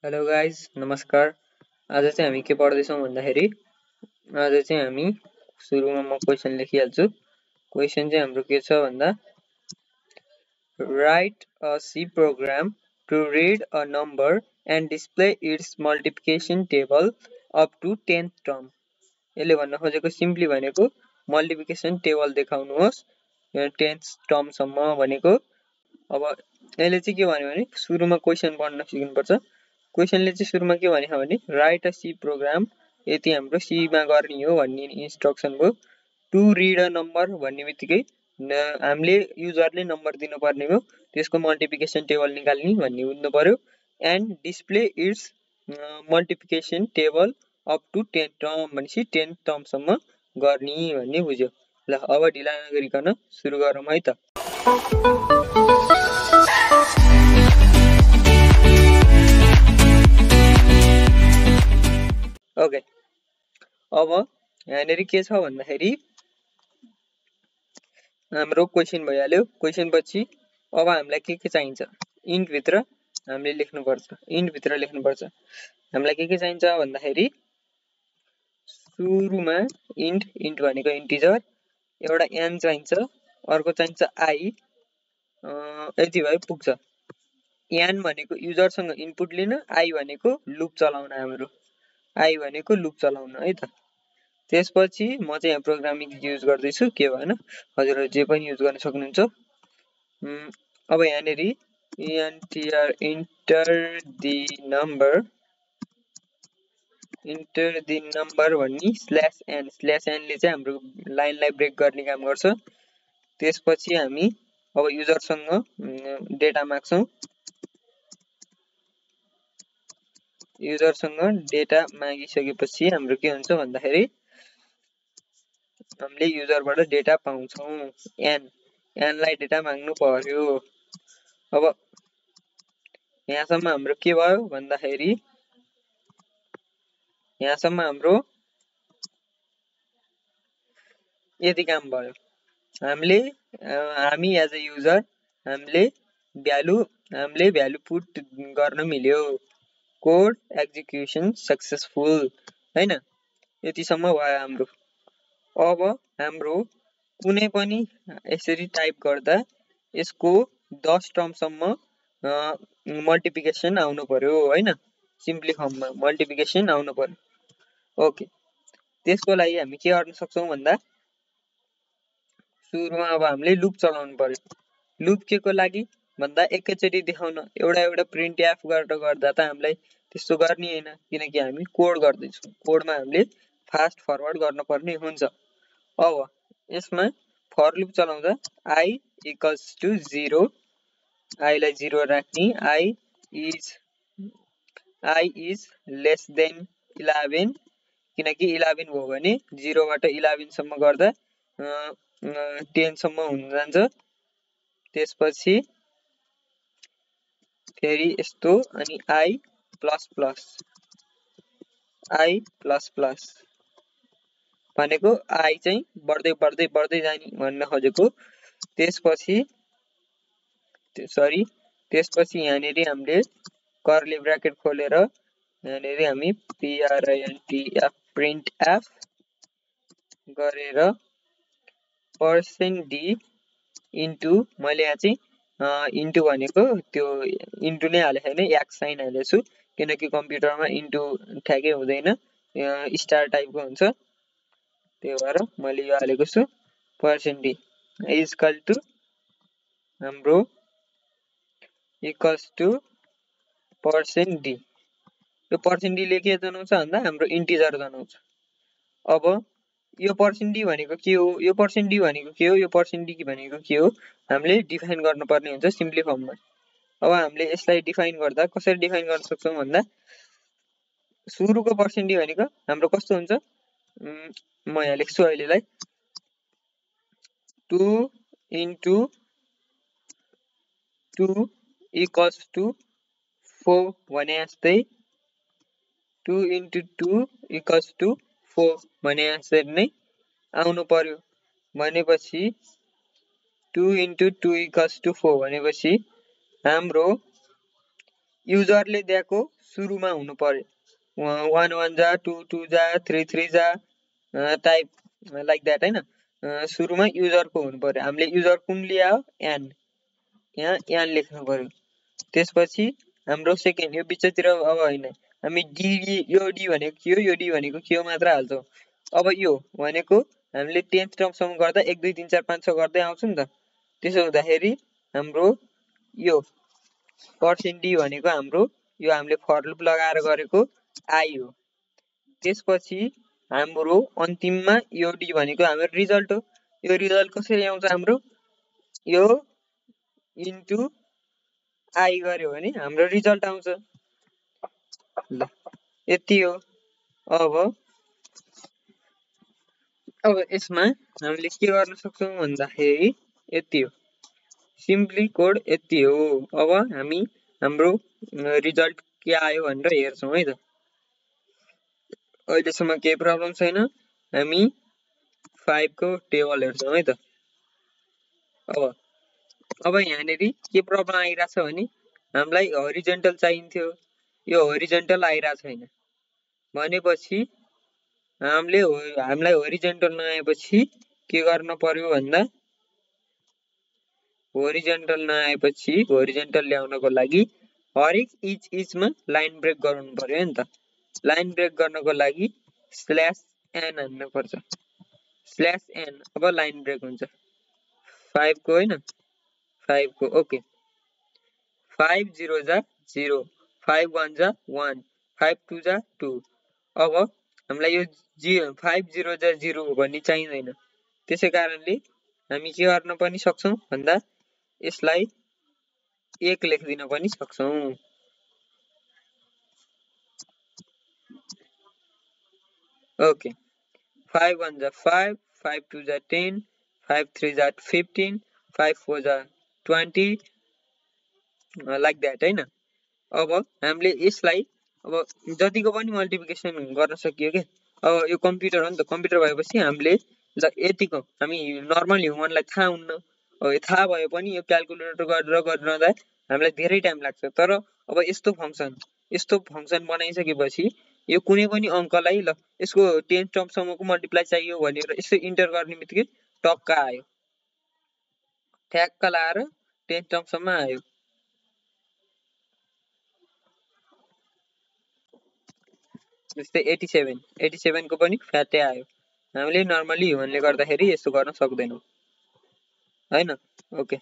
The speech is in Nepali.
हेलो गाइज नमस्कार। आज चाहिँ हामी के पढ्दैछौँ भन्दाखेरि आज चाहिँ हामी सुरुमा म क्वेसन लेखिहाल्छु। क्वेसन चाहिँ हाम्रो के छ भन्दा write a C program to read a number and display its multiplication table up to 10th term. यसले भन्न खोजेको सिम्पली भनेको मल्टिप्लिकेसन टेबल देखाउनुहोस् 10th टर्मसम्म भनेको। अब यसले चाहिँ के भन्यो भने सुरुमा क्वेसन पढ्न सिक्नुपर्छ। क्वेसनले चाहिँ सुरुमा के भनेको भने राइट अ सी प्रोग्राम यति हाम्रो सीमा गर्ने हो भन्ने इन्स्ट्रक्सन भयो। टु रिड अ नम्बर भन्ने बित्तिकै हामीले युजरले नम्बर दिनुपर्ने हो, त्यसको मल्टिप्लिकेसन टेबल निकाल्ने भन्ने बुझ्नु पर्यो। And display its multiplication table up to 10th term भनेपछि 10th टर्मसम्म गर्ने भन्ने बुझ्यो। ल अब ढिला नगरिकन सुरु गरौँ है त। ओके, अब यहाँनिर के छ भन्दाखेरि हाम्रो क्वेसन भइहाल्यो। क्वेसन पछि अब हामीलाई के चाहिन्छ, इन्ट भित्र हामीले लेख्नुपर्छ। इन्ट भित्र लेख्नुपर्छ हामीलाई के चाहिन्छ भन्दाखेरि सुरुमा इन्ट भनेको इन्टिजर, एउटा एन चाहिन्छ, अर्को चाहिन्छ आई, यति भए पुग्छ। एन भनेको युजरसँग इनपुट लिन, आई भनेको लुप चलाउन, हाम्रो आई भनेको लुप चलाउन है त। त्यसपछि म चाहिँ यहाँ प्रोग्रामिङ युज गर्दैछु, के भएन हजुरहरू जे पनि युज गर्न सक्नुहुन्छ। अब यहाँनिर इन्टर दि नम्बर भन्ने स्ल्यास एनले चाहिँ हाम्रो लाइनलाई ब्रेक गर्ने काम गर्छ। त्यसपछि हामी अब युजरसँग डेटा माग्छौँ। युजरसँग डेटा मागिसकेपछि हाम्रो के हुन्छ भन्दाखेरि हामीले युजरबाट डेटा पाउँछौँ। एनलाई डेटा माग्नु पर्यो। अब यहाँसम्म हाम्रो के भयो भन्दाखेरि यहाँसम्म हाम्रो यति काम भयो। हामी एज अ युजर हामीले भ्यालु पुट गर्न मिल्यो। कोड एक्जिक्युसन सक्सेसफुल हैन, यतिसम्म भयो हाम्रो। अब हाम्रो कुनै पनि यसरी टाइप गर्दा यसको 10 टर्मसम्म मल्टिप्लिकेसन आउनु पर्यो हैन, सिम्पली फर्ममा मल्टिप्लिकेसन आउनु पर्यो। ओके, त्यसको लागि हामी के गर्न सक्छौँ भन्दा सुरुमा अब हामीले लुप चलाउनु पर्यो। लुप के को लागि भन्दा एकैचोटि देखाउन, एउटा प्रिन्ट एफ गर्दा त हामीलाई त्यस्तो गर्ने हैन, किनकि हामी कोड गर्दैछौँ। कोडमा हामीले फास्ट फरवर्ड गर्नुपर्ने हुन्छ। अब यसमा फर लुप चलाउँदा आई इक्वल्स टु 0, आईलाई 0 राख्ने, आई इज लेस देन 11, किनकि 11 भयो भने 0 बाट 11 सम्म गर्दा 10 सम्म हुन जान्छ। त्यसपछि फेरि यस्तो, अनि आई प्लस प्लस भनेको आई चाहिँ बढ्दै जाने भन्न खोजेको। त्यसपछि यहाँनिर हामीले कर्ली ब्राकेट खोलेर यहाँनिर हामी प्रिन्ट एफ गरेर % d इन्टु, मैले यहाँ चाहिँ इन्टु भनेको त्यो इन्टु नै हालेको छैन, एक्स साइन हालेको छु, किनकि कम्प्युटरमा इन्टु ठ्याक्कै हुँदैन, स्टार टाइपको हुन्छ, त्यही भएर मैले यो हालेको छु। % d इक्वल टु हाम्रो इक्वल्स टु %d। यो %d ले के जनाउँछ भन्दा हाम्रो इन्टिजर जनाउँछ। अब यो %d भनेको के हो, यो %d भनेको के हो, यो %d भनेको के हो हामीले डिफाइन गर्नुपर्ने हुन्छ सिम्पली फर्ममा। अब हामीले यसलाई डिफाइन गर्दा कसरी डिफाइन गर्न सक्छौँ भन्दा सुरुको %d भनेको हाम्रो कस्तो हुन्छ, म यहाँ लेख्छु अहिलेलाई 2 इन्टु 2 इक्वल्स टु 4 भने जस्तै, 2 इन्टु 2 इक्वल्स टु 4 भने जस्तै नै आउनु पर्यो। भनेपछि 2 इन्टु 2 इक्वल्स टु 4 भनेपछि हाम्रो युजरले दिएको सुरुमा हुनु पर्यो 1 1 जा 2 2 जा 3 3 जा टाइप लाइक द्याट हैन सुरुमा युजरको हुनु पर्यो हामीले युजर कुन लिया एन यहाँ एन लेख्नु पर्यो त्यसपछि हाम्रो सेकेन्ड यो बिचतिर अब हैन हामी डी यो डी भनेको के हो यो डी भनेको के हो मात्र हाल्छौं अब यो भनेको हामीले 10th टर्मसम्म गर्दा 1 2 3 4 5 6 गर्दै आउँछ नि त त्यसो हुँदाखेरि हाम्रो यो पर्सेन्ट डी भनेको हाम्रो यो हामीले फर लुप लगाएर गरेको आई हो त्यसपछि हाम्रो अन्तिममा यो डी भनेको हाम्रो रिजल्ट हो यो रिजल्ट कसरी आउँछ हाम्रो यो इन्टु आई गर्यो भने हाम्रो रिजल्ट आउँछ ल यति हो अब यसमा हामीले के गर्न सक्छौं भन्दाखेरि यति हो सिम्पली कोड यति हो अब हामी हाम्रो रिजल्ट के आयो भनेर हेर्छौं है त अहिलेसम्म केही प्रब्लम छैन हामी 5 को टेबल हेर्छौं है त अब यहाँनेरि के प्रब्लम आइराछ भने हामीलाई हरिजन्टल चाहिन्थ्यो यो हरिजन्टल आइरा छैन भनेपछि हामीलाई हरिजन्टल नआएपछि के गर्न पर्यो भन्दा हरिजन्टल नआएपछि हरिजन्टल ल्याउनको लागि हरेक इचमा लाइन ब्रेक गराउनु पर्यो नि त लाइन ब्रेक गर्नको लागि स्ल्याश एन हाल्नु पर्छ स्ल्याश एन अब लाइन ब्रेक हुन्छ 5 को हैन 5 को ओके 5 0 जा 0 5 1 जा 1 5 2 जा 2 अब हामीलाई यो 5 0 जा 0 भन्ने चाहिदैन त्यसैकारणले हामी के गर्न पनि सक्छौं भन्दा यसलाई 1 लेख्दिन पनि सक्छौं ओके 5 1 जा 5 5 2 जा 10 5 3 जा 15 5 4 जा 20 लाइक द्याट हैन अब हामीले यसलाई अब जतिको पनि मल्टिप्लिकेसन गर्न सकियो के अब यो कम्प्युटर हो नि त कम्प्युटर भएपछि हामीले यतिको हामी नर्मल ह्युमनलाई थाहा हुन्न अब थाहा भए पनि यो क्याल्कुलेटर गरेर गरिरहँदा हामीलाई धेरै टाइम लाग्छ तर अब यस्तो फंक्सन बनाइसकेपछि यो कुनै पनि अंकलाई ल यसको 10 टर्मसम्मको मल्टिप्लाई चाहियो भनेर यसो इन्टर गर्नेबित्तिकै टक्क आयो ठ्याक्क लाएर 10 टर्मसम्म आयो जस्तै 87 को पनि फ्याटै आयो हामीले नर्मली ह्युमनले गर्दाखेरि यसो गर्न सक्दैनौं हैन ओके